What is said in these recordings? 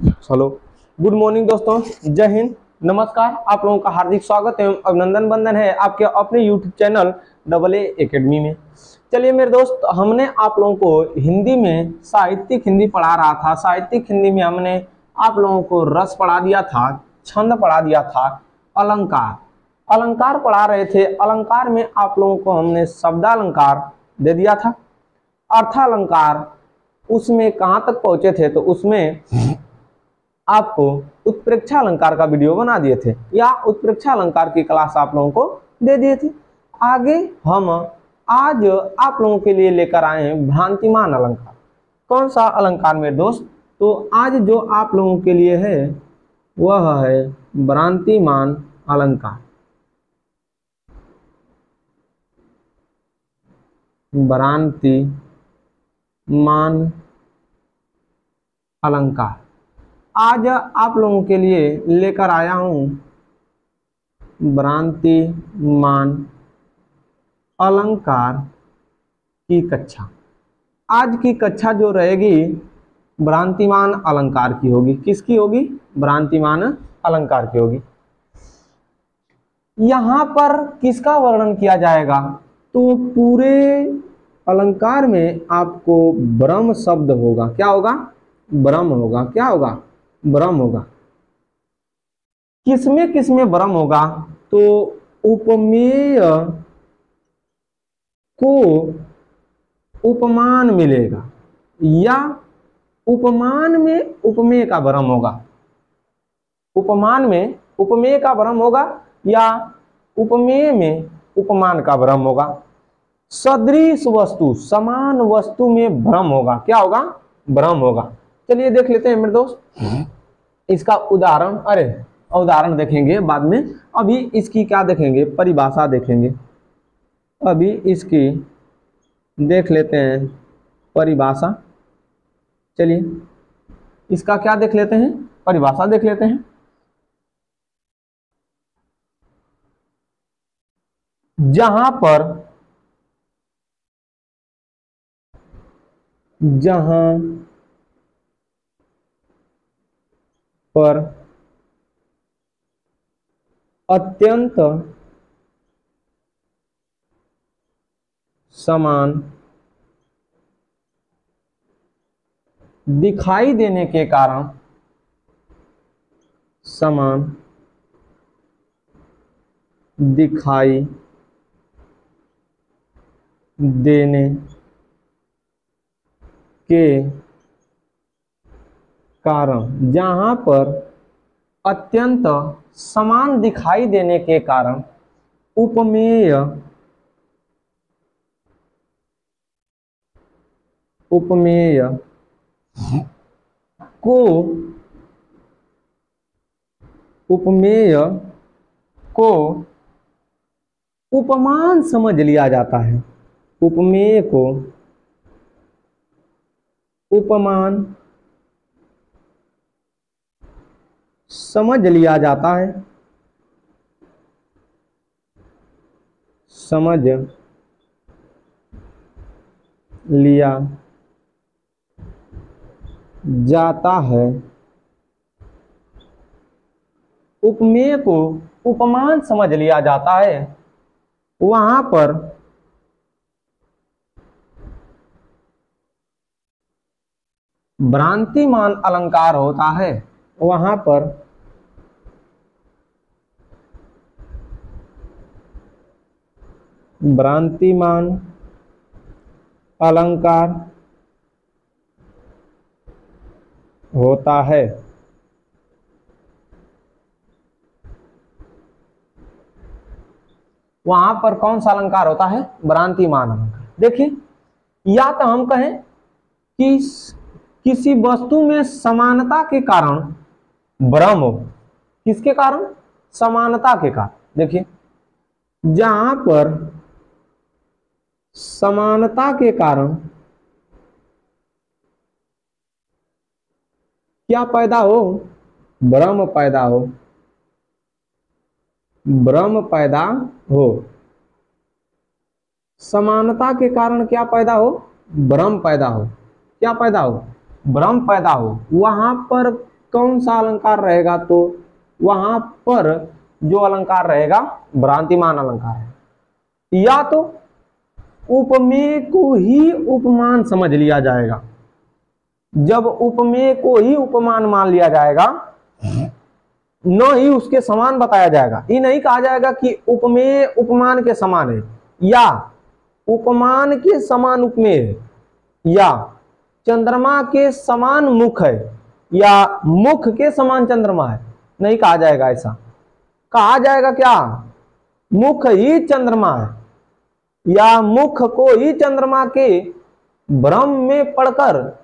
Hello, good morning दोस्तों, जय हिंद, नमस्कार। आप लोगों का हार्दिक स्वागत एवं अभिनंदन बंदन है आपके अपने YouTube channel double A academy में। चलिए मेरे दोस्त, हमने आप लोगों को हिंदी में साहित्यिक हिंदी पढ़ा रहा था। साहित्यिक हिंदी में हमने आप लोगों को रस पढ़ा दिया था, छंद पढ़ा दिया था, अलंकार अलंकार पढ़ा रहे थे। अलंकार में आप लोगों को हमने शब्दालंकार दे दिया था, अर्थालंकार उसमें कहाँ तक पहुंचे थे, तो उसमें आपको उत्प्रेक्षा अलंकार का वीडियो बना दिए थे या उत्प्रेक्षा अलंकार की क्लास आप लोगों को दे दिए थे। आगे हम आज आप लोगों के लिए लेकर आए हैं भ्रांतिमान अलंकार। कौन सा अलंकार मेरे दोस्त? तो आज जो आप लोगों के लिए है वह है भ्रांतिमान अलंकार। भ्रांतिमान अलंकार आज आप लोगों के लिए लेकर आया हूं भ्रांतिमान अलंकार की कक्षा। आज की कक्षा जो रहेगी भ्रांतिमान अलंकार की होगी। किसकी होगी? भ्रांतिमान अलंकार की होगी। यहां पर किसका वर्णन किया जाएगा? तो पूरे अलंकार में आपको ब्रह्म शब्द होगा। क्या होगा? ब्रह्म होगा। क्या होगा? ब्रह्म होगा। किसमें किसमें ब्रह्म होगा? तो उपमेय को उपमान मिलेगा या उपमान में उपमेय का ब्रह्म होगा। उपमान में उपमेय का ब्रह्म होगा या उपमेय में उपमान का ब्रह्म होगा। सदृश वस्तु, समान वस्तु में भ्रम होगा। क्या होगा? भ्रम होगा। चलिए देख लेते हैं मेरे दोस्त इसका उदाहरण। उदाहरण देखेंगे बाद में, अभी इसकी क्या देखेंगे? परिभाषा देखेंगे। अभी इसकी देख लेते हैं परिभाषा। चलिए इसका क्या देख लेते हैं? परिभाषा देख लेते हैं। जहां पर अत्यंत समान दिखाई देने के कारण, समान दिखाई देने के कारण, जहां पर अत्यंत समान दिखाई देने के कारण उपमेय को उपमान समझ लिया जाता है। उपमेय को उपमान समझ लिया जाता है। समझ लिया जाता है। उपमेय को उपमान समझ लिया जाता है। वहां पर भ्रांतिमान अलंकार होता है। वहां पर भ्रांतिमान अलंकार होता है। वहां पर कौन सा अलंकार होता है? भ्रांतिमान अलंकार। देखिए, या तो हम कहें कि किसी वस्तु में समानता के कारण भ्रम हो। किसके कारण? समानता के कारण। देखिए, जहां पर समानता के कारण क्या पैदा हो? भ्रम पैदा हो। भ्रम पैदा हो। समानता के कारण क्या पैदा हो? भ्रम पैदा हो। क्या पैदा हो? भ्रम पैदा हो। वहां पर कौन सा अलंकार रहेगा, तो वहां पर जो अलंकार रहेगा भ्रांतिमान अलंकार है। या तो उपमेय को ही उपमान समझ लिया जाएगा, जब उपमेय को ही उपमान मान लिया जाएगा, न ही उसके समान बताया जाएगा। ये नहीं कहा जाएगा कि उपमेय उपमान के समान है, या उपमान के समान उपमेय है, या चंद्रमा के समान मुख है, या मुख के समान चंद्रमा है। नहीं कहा जाएगा ऐसा। कहा जाएगा क्या, मुख ही चंद्रमा है, या मुख को ही चंद्रमा के भ्रम में पढ़कर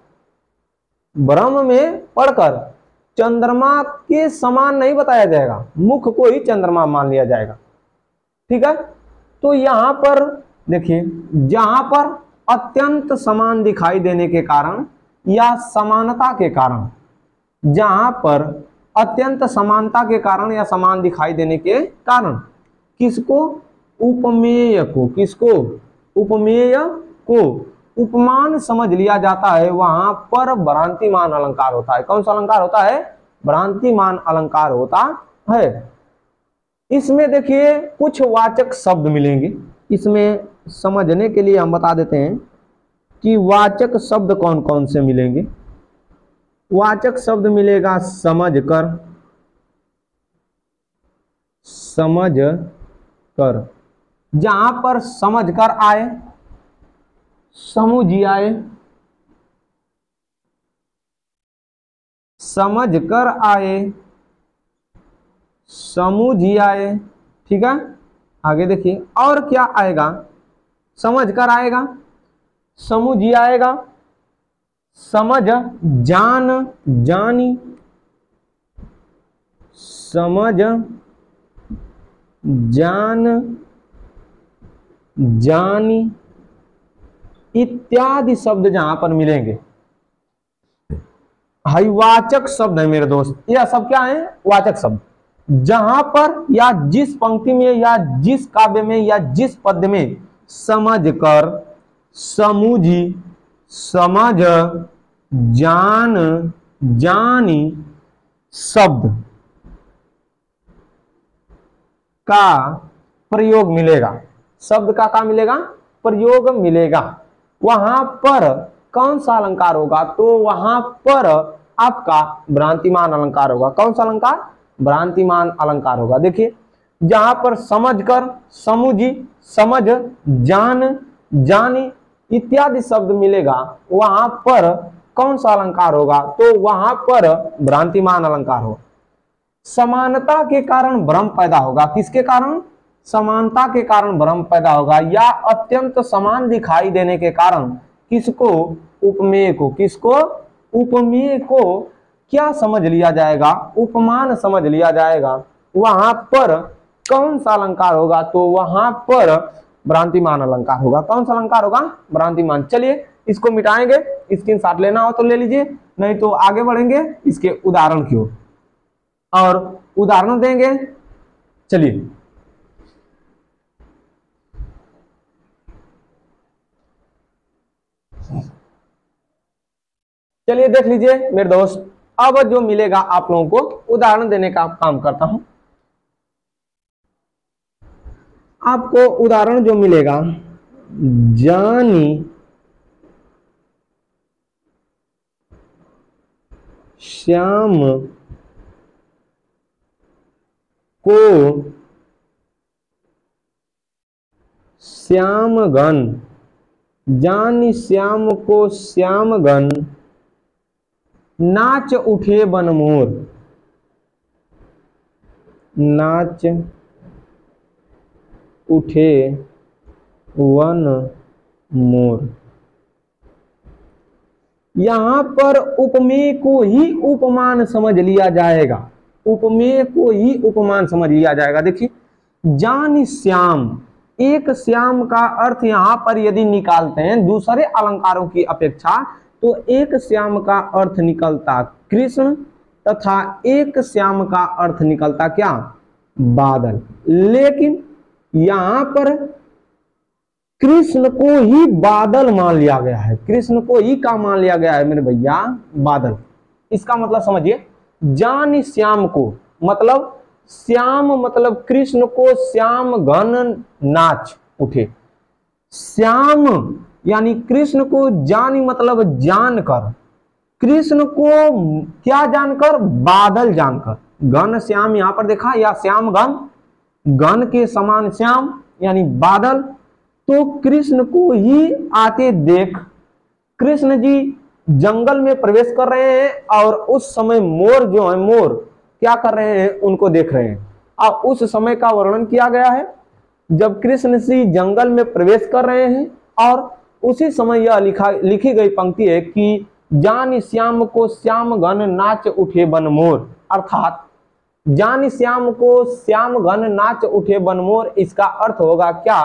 चंद्रमा के समान नहीं बताया जाएगा, मुख को ही चंद्रमा मान लिया जाएगा। ठीक है, तो यहां पर देखिए, जहां पर अत्यंत समान दिखाई देने के कारण या समानता के कारण, जहां पर अत्यंत समानता के कारण या समान दिखाई देने के कारण किसको, उपमेय को उपमान समझ लिया जाता है, वहां पर भ्रांतिमान अलंकार होता है। कौन सा अलंकार होता है, भ्रांतिमान अलंकार होता है। इसमें देखिए कुछ वाचक शब्द मिलेंगे, इसमें समझने के लिए हम बता देते हैं कि वाचक शब्द कौन कौन से मिलेंगे। वाचक शब्द मिलेगा समझ कर, जहां पर समझ कर आए, समझी आए, समझ कर आए, समझी आए। ठीक है, आगे देखिए और क्या आएगा, समझ कर आएगा, समझी आएगा, समझ जानी, समझ जानी इत्यादि शब्द जहां पर मिलेंगे, हाई वाचक शब्द है मेरे दोस्त। यह सब क्या है, वाचक शब्द। जहां पर या जिस पंक्ति में या जिस काव्य में या जिस पद्य में समझ कर, समझी, समझ, जानी शब्द का प्रयोग मिलेगा, शब्द का मिलेगा, प्रयोग मिलेगा, वहां पर कौन सा अलंकार होगा, तो वहां पर आपका भ्रांतिमान अलंकार होगा। कौन सा अलंकार, भ्रांतिमान अलंकार होगा। देखिए जहां पर समझ कर, समझी, समझ, जानी इत्यादि शब्द मिलेगा, वहां पर कौन सा अलंकार होगा, तो वहां पर भ्रांतिमान अलंकार होगा। समानता के कारण भ्रम पैदा होगा, किसके कारण, समानता के कारण भ्रम पैदा होगा, या अत्यंत समान दिखाई देने के कारण किसको, उपमेय को, किसको, उपमेय को क्या समझ लिया जाएगा, उपमान समझ लिया जाएगा। वहां पर कौन सा अलंकार होगा, तो वहां पर भ्रांतिमान अलंकार होगा। कौन सा अलंकार होगा, भ्रांतिमान। चलिए इसको मिटाएंगे, स्क्रीनशॉट लेना हो तो ले लीजिए, नहीं तो आगे बढ़ेंगे इसके उदाहरण की ओर और उदाहरण देंगे। चलिए चलिए देख लीजिए मेरे दोस्त, अब जो मिलेगा आप लोगों को उदाहरण देने का काम करता हूं। आपको उदाहरण जो मिलेगा, जानी श्याम को श्यामगन, जानी श्याम को श्यामगन नाच उठे बनमोर, नाच उठे वन मोर। यहां पर उपमेय को ही उपमान समझ लिया जाएगा, उपमेय को ही उपमान समझ लिया जाएगा। देखिए जानी श्याम, एक श्याम का अर्थ यहां पर यदि निकालते हैं दूसरे अलंकारों की अपेक्षा, तो एक श्याम का अर्थ निकलता कृष्ण तथा एक श्याम का अर्थ निकलता क्या, बादल। लेकिन यहां पर कृष्ण को ही बादल मान लिया गया है, कृष्ण को ही क्या मान लिया गया है मेरे भैया, बादल। इसका मतलब समझिए, जान श्याम को, मतलब श्याम मतलब कृष्ण को श्याम घन नाच उठे। श्याम यानी कृष्ण को, जानी मतलब जानकर, कृष्ण को क्या जानकर, बादल जानकर। घन श्याम यहां पर देखा, या श्याम घन, घन के समान श्याम यानी बादल। तो कृष्ण को ही आते देख, कृष्ण जी जंगल में प्रवेश कर रहे हैं और उस समय मोर जो है, मोर क्या कर रहे हैं, उनको देख रहे हैं। और उस समय का वर्णन किया गया है जब कृष्ण जी जंगल में प्रवेश कर रहे हैं, और उसी समय यह लिखी गई पंक्ति है कि जान श्याम को श्याम घन नाच उठे बनमोर, अर्थात जान श्याम को श्याम घन नाच उठे बनमोर। इसका अर्थ होगा क्या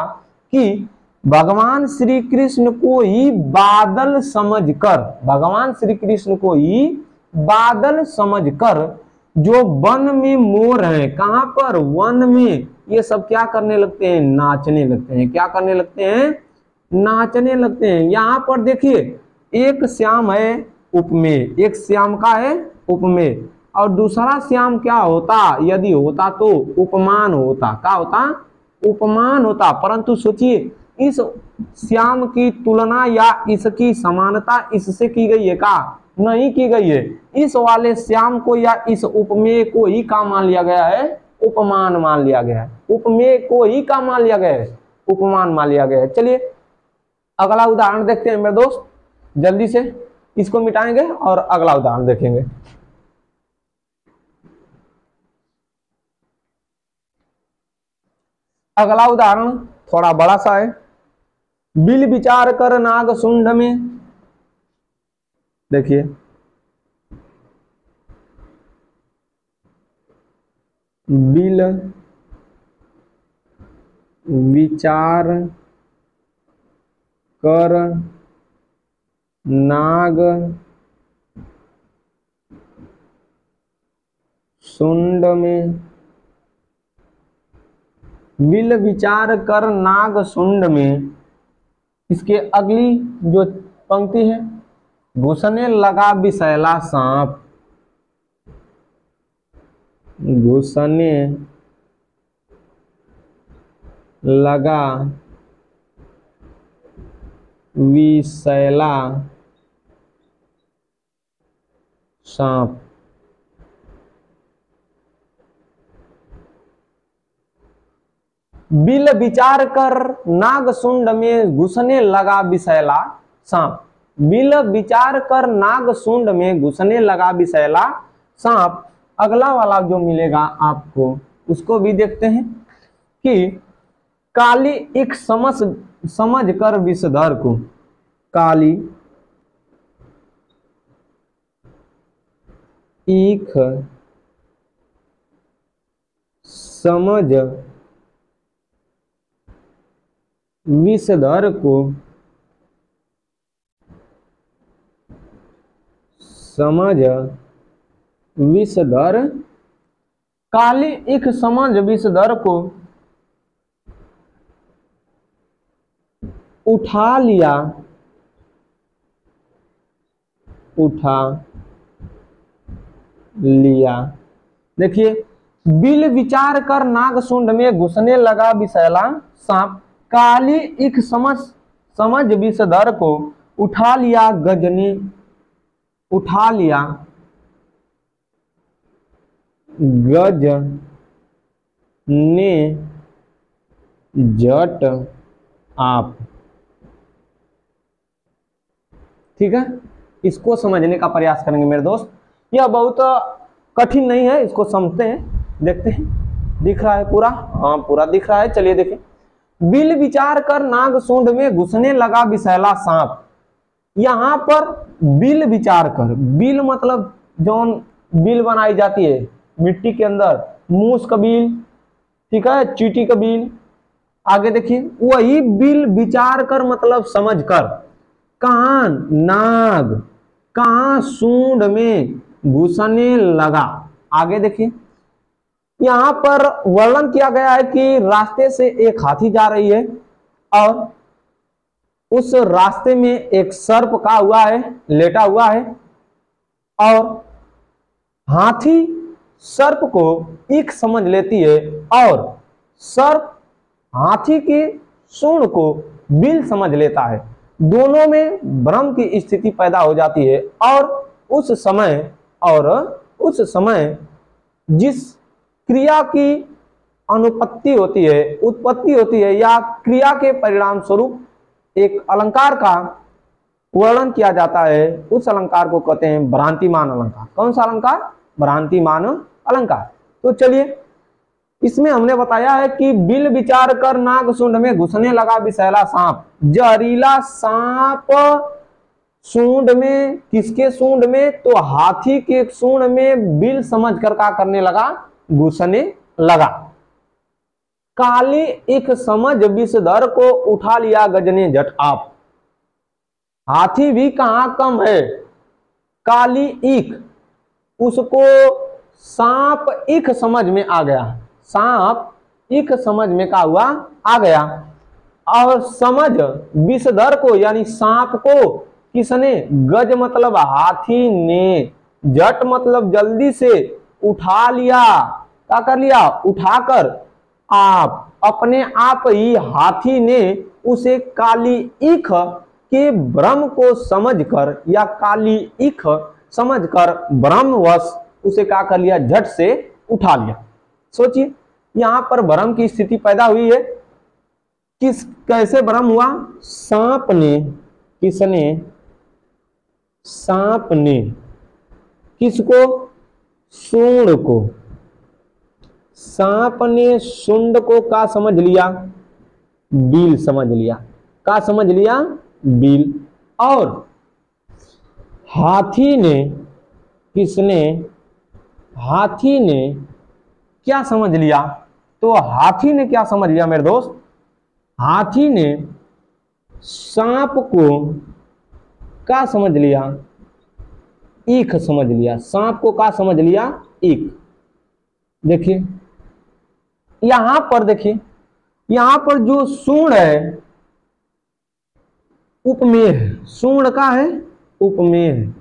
कि भगवान श्री कृष्ण को ही बादल समझकर, भगवान श्री कृष्ण को ही बादल समझकर जो वन में मोर है, कहां पर, वन में, ये सब क्या करने लगते हैं, नाचने लगते हैं। क्या करने लगते हैं, नाचने लगते हैं। यहां पर देखिए एक श्याम है उपमेय, एक श्याम का है उपमेय, और दूसरा श्याम क्या होता, यदि होता तो उपमान होता। क्या होता, उपमान होता। परंतु सोचिए इस श्याम की तुलना या इसकी समानता इससे की गई है का, नहीं की गई है। इस वाले श्याम को या इस उपमेय को ही का मान लिया गया है, उपमान मान लिया गया है। उपमेय को ही का मान लिया गया है, उपमान मान लिया गया है। चलिए अगला उदाहरण देखते हैं मेरे दोस्त, जल्दी से इसको मिटाएंगे और अगला उदाहरण देखेंगे। अगला उदाहरण थोड़ा बड़ा सा है। बिल विचार कर नाग सुंड में, देखिए बिल विचार कर नाग सुंड में, बिल विचार कर नाग सुंड में। इसके अगली जो पंक्ति है, घुसने लगा विषैला सांप, घुसने लगा विषैला सांप। बिल विचार कर नाग सुंड में घुसने लगा विषैला सांप। बिल विचार कर नाग सुंड में घुसने लगा विषैला सांप। अगला वाला जो मिलेगा आपको उसको भी देखते हैं कि काली एक समझ कर विषधर को, काली एक समझ विषधर को, समझ विषधर, काली एक समझ विषधर को उठा लिया, उठा लिया। देखिए बिल विचार कर नाग सुंड में घुसने लगा विषैला सांप, काली एक समझ विषधर को उठा लिया गजने, उठा लिया गज ने जट आप। ठीक है, इसको समझने का प्रयास करेंगे मेरे दोस्त। यह बहुत कठिन नहीं है, इसको समझते हैं, देखते हैं। दिख रहा है पूरा, हाँ पूरा दिख रहा है। चलिए देखें, बिल विचार कर नाग सूंड में घुसने लगा विषैला सांप। यहां पर बिल विचार कर, बिल मतलब जो बिल बनाई जाती है मिट्टी के अंदर, मूस का बिल, ठीक है, चींटी का बिल। आगे देखिए, वही बिल विचार कर मतलब समझ कर, कहां नाग, कहां सूंड में घुसने लगा। आगे देखिए, यहां पर वर्णन किया गया है कि रास्ते से एक हाथी जा रही है और उस रास्ते में एक सर्प का हुआ है, लेटा हुआ है, और हाथी सर्प को ईख समझ लेती है और सर्प हाथी के सूंड को बिल समझ लेता है। दोनों में भ्रम की स्थिति पैदा हो जाती है और उस समय जिस क्रिया की उत्पत्ति होती है या क्रिया के परिणाम स्वरूप एक अलंकार का वर्णन किया जाता है, उस अलंकार को कहते हैं भ्रांतिमान अलंकार। कौन सा अलंकार? भ्रांतिमान अलंकार। तो चलिए, इसमें हमने बताया है कि बिल विचार कर नाग सूंड में घुसने लगा विषैला सांप। जहरीला सांप सूंड में, किसके सूंड में? तो हाथी के सूंड में बिल समझ कर क्या करने लगा? घुसने लगा। काली ईख समझ विषधर को उठा लिया गजने झट आप। हाथी भी कहां कम है, काली ईख उसको सांप ईख समझ में आ गया। सांप ईख समझ में क्या हुआ? आ गया। और समझ विषधर को यानी सांप को किसने? गज मतलब हाथी ने, झट मतलब जल्दी से, उठा लिया। क्या कर लिया? उठाकर आप, अपने आप ही हाथी ने उसे काली ईख के भ्रम को समझकर या काली ईख समझकर भ्रमवश उसे क्या कर लिया? झट से उठा लिया। सोचिए, यहां पर भ्रम की स्थिति पैदा हुई है। कैसे भ्रम हुआ? सांप ने, किसने? सांप ने किसको? सूंड को। सांप ने सूंड को क्या समझ लिया? बिल समझ लिया। क्या समझ लिया? बिल। और हाथी ने, किसने? हाथी ने क्या समझ लिया? तो हाथी ने क्या समझ लिया मेरे दोस्त? हाथी ने सांप को क्या समझ लिया? ईख समझ लिया। सांप को क्या समझ लिया? ईख। देखिए यहां पर, देखिए यहां पर जो सूंड है उपमेय है। सूंड का है? उपमेय है।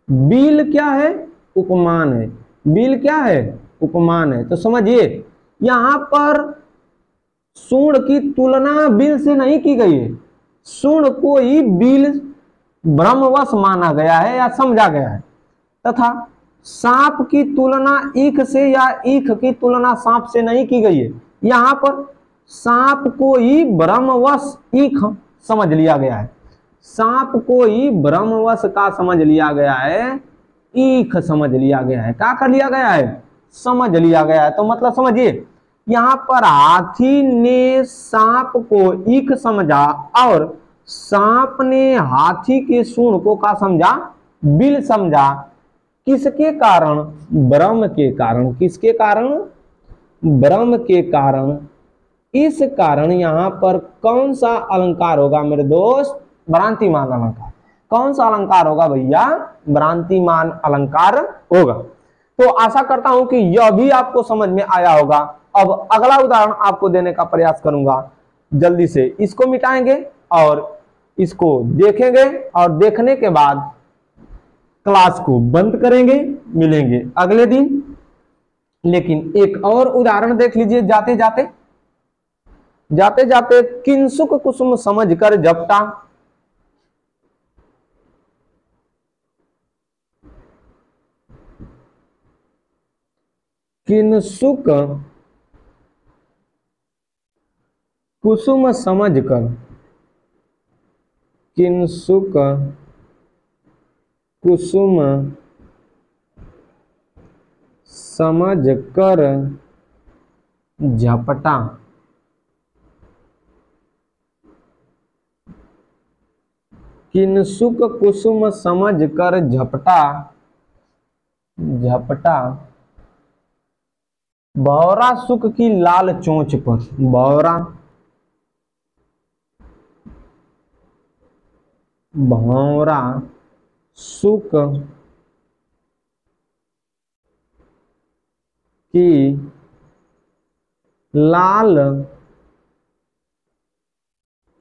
बिल क्या है? उपमान है। बिल क्या है? उपमान है। तो समझिए, यहां पर सूंड की तुलना बिल से नहीं की गई है। सूंड को ही बिल भ्रमवश माना गया है या समझा गया है, तथा सांप की तुलना ईख से या ईख की तुलना सांप से नहीं की गई है। यहां पर सांप को ही भ्रमवश ईख समझ लिया गया है। सांप को ही भ्रमवश का समझ लिया गया है, ईख समझ लिया गया है। क्या कर लिया गया है? समझ लिया गया है। तो मतलब समझिए, यहां पर हाथी ने सांप को ईख समझा और सांप ने हाथी के सूंड को क्या समझा? बिल समझा। किसके कारण? भ्रम के कारण। किसके कारण? भ्रम के कारण। इस कारण यहां पर कौन सा अलंकार होगा मेरे दोस्त? भ्रांतिमान अलंकार। कौन सा अलंकार होगा भैया? भ्रांतिमान अलंकार होगा। तो आशा करता हूं कि यह भी आपको समझ में आया होगा। अब अगला उदाहरण आपको देने का प्रयास करूंगा। जल्दी से इसको मिटाएंगे और इसको देखेंगे और देखने के बाद क्लास को बंद करेंगे। मिलेंगे अगले दिन। लेकिन एक और उदाहरण देख लीजिए। जाते जाते जाते जाते किंसुक कुसुम समझकर झपटा। किंसुक कुसुम समझकर, किंसुक कुसुम समझकर झपटा। किंसुक कुसुम समझकर झपटा। झपटा भौरा सुख की लाल चोंच पर। भौरा, भौरा सुख की लाल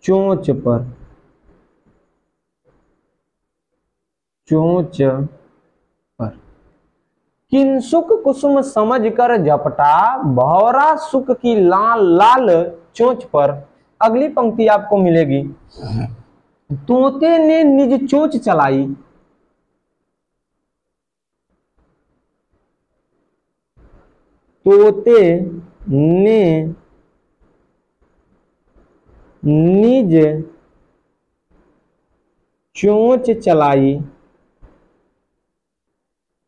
चोंच पर। चोंच पर किंसुक कुसुम समझ कर झपटा, भौरा सुख की लाल लाल चोंच पर। अगली पंक्ति आपको मिलेगी, तोते ने निज चोंच चलाई। तोते ने निज चोंच चलाई।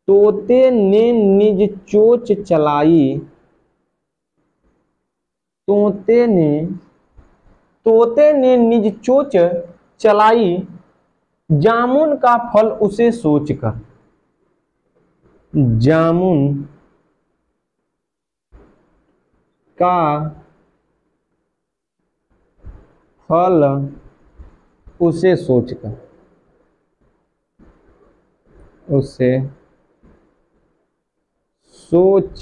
तोते ने निज चोंच चलाई। तोते ने निज चोंच चलाई, जामुन का फल उसे सोचकर। जामुन का फल उसे सोचकर, उसे सोच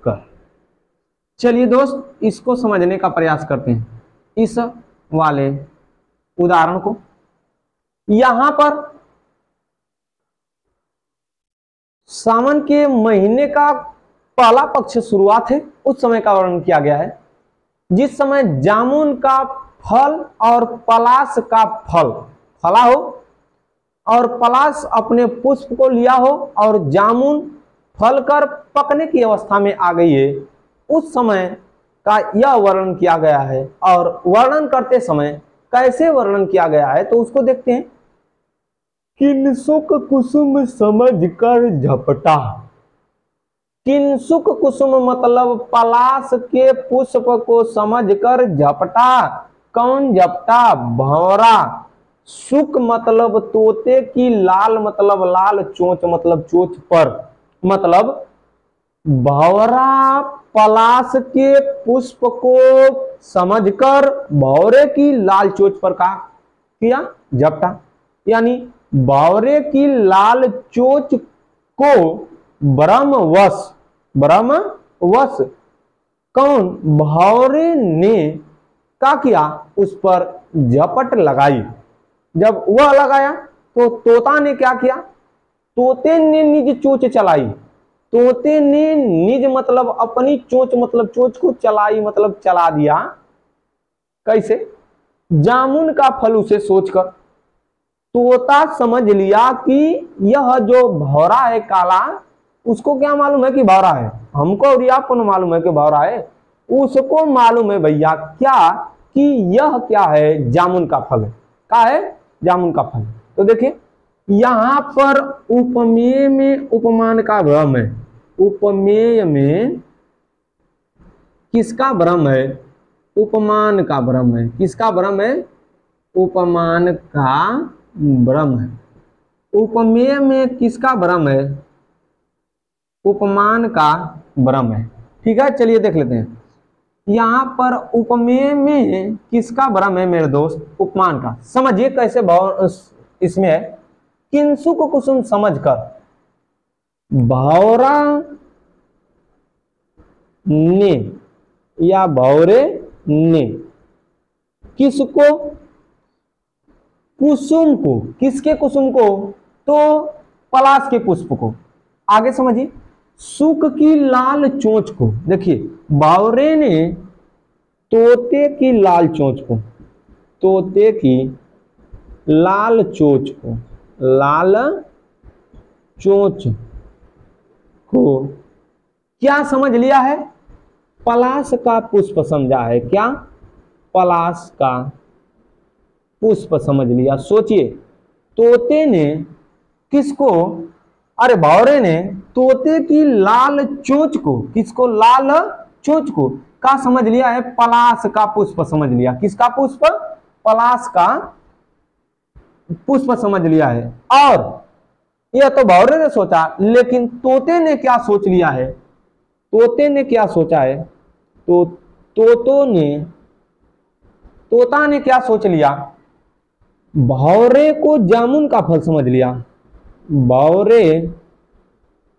कर। चलिए दोस्त, इसको समझने का प्रयास करते हैं, इस वाले उदाहरण को। यहां पर सावन के महीने का पहला पक्ष शुरुआत है, उस समय का वर्णन किया गया है, जिस समय जामुन का फल और पलाश का फल फला हो और पलाश अपने पुष्प को लिया हो और जामुन फलकर पकने की अवस्था में आ गई है, उस समय का यह वर्णन किया गया है। और वर्णन करते समय कैसे वर्णन किया गया है तो उसको देखते हैं। किंसुक कुसुम समझ कर झपटा। किंसुक कुसुम मतलब पलाश के पुष्प को समझकर झपटा। कौन झपटा? भंवरा। सुक मतलब तोते की, लाल मतलब लाल, चोंच मतलब चोंच पर। मतलब भंवरा पलाश के पुष्प को समझकर भंवरे की लाल चोंच पर का किया? झपटा। यानी भंवरे की लाल चोंच को ब्रह्मवश कौन? भंवरे ने क्या किया? उस पर झपट लगाई। जब वह लगाया तो तोता ने क्या किया? तोते ने निज चोंच चलाई। तोते ने निज मतलब अपनी चोंच मतलब चोंच को चलाई मतलब चला दिया। कैसे? जामुन का फल उसे सोचकर। तोता समझ लिया कि यह जो भौरा है काला, उसको क्या मालूम है कि भौरा है। हमको और आपको न मालूम है कि भौरा है, उसको मालूम है भैया क्या कि यह क्या है? जामुन का फल है। क्या है? जामुन का फल। तो देखिए यहां पर उपमेय में उपमान का भ्रम है। उपमेय में किसका भ्रम है? उपमान का भ्रम है। किसका भ्रम है? उपमान का भ्रम है। उपमेय में किसका भ्रम है? उपमान का भ्रम है। ठीक है, चलिए देख लेते हैं। यहां पर उपमेय में किसका भ्रम है मेरे दोस्त? उपमान का। समझिए कैसे भाव इसमें है। किंसुक कुसुम समझकर भौरा ने या भौरे ने किसको? कुसुम को। किसके कुसुम को? तो पलाश के पुष्प को। आगे समझिए, सुक की लाल चोंच को। देखिए भौरे ने तोते की लाल चोंच को, तोते की लाल चोंच को, लाल चोंच को क्या समझ लिया है? पलाश का पुष्प समझा है। क्या? पलाश का पुष्प समझ लिया। सोचिए, तोते ने किसको? अरे भौरे ने तोते की लाल चोंच को, किसको? लाल चोंच को का समझ लिया है? पलाश का पुष्प समझ लिया। किसका पुष्प? पलाश का पुष्प समझ लिया है। और यह तो भौरे ने सोचा, लेकिन तोते ने क्या सोच लिया है? तोते ने क्या सोचा है? तो तोता ने क्या सोच लिया? भौरे को जामुन का फल समझ लिया। भौरे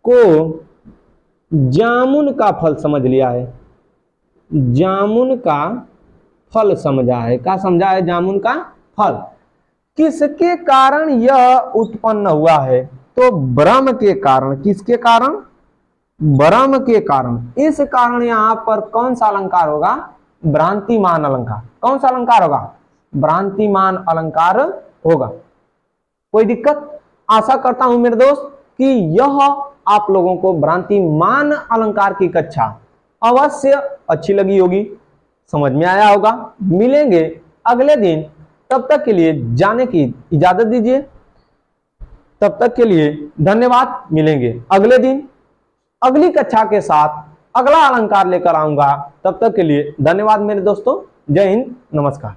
को जामुन का फल समझ लिया है। जामुन का फल समझा है। क्या समझा है? जामुन का फल। किसके कारण यह उत्पन्न हुआ है? तो ब्रह्म के कारण, किसके कारण? ब्रह्म के कारण। इस कारण यहां पर कौन सा अलंकार होगा? भ्रांतिमान अलंकार। कौन सा अलंकार होगा? भ्रांतिमान अलंकार होगा। कोई दिक्कत? आशा करता हूं मेरे दोस्त कि यह आप लोगों को भ्रांतिमान अलंकार की कक्षा अवश्य अच्छी लगी होगी, समझ में आया होगा। मिलेंगे अगले दिन, तब तक के लिए जाने की इजाजत दीजिए। तब तक के लिए धन्यवाद। मिलेंगे अगले दिन अगली कक्षा के साथ, अगला अलंकार लेकर आऊंगा। तब तक के लिए धन्यवाद मेरे दोस्तों। जय हिंद, नमस्कार।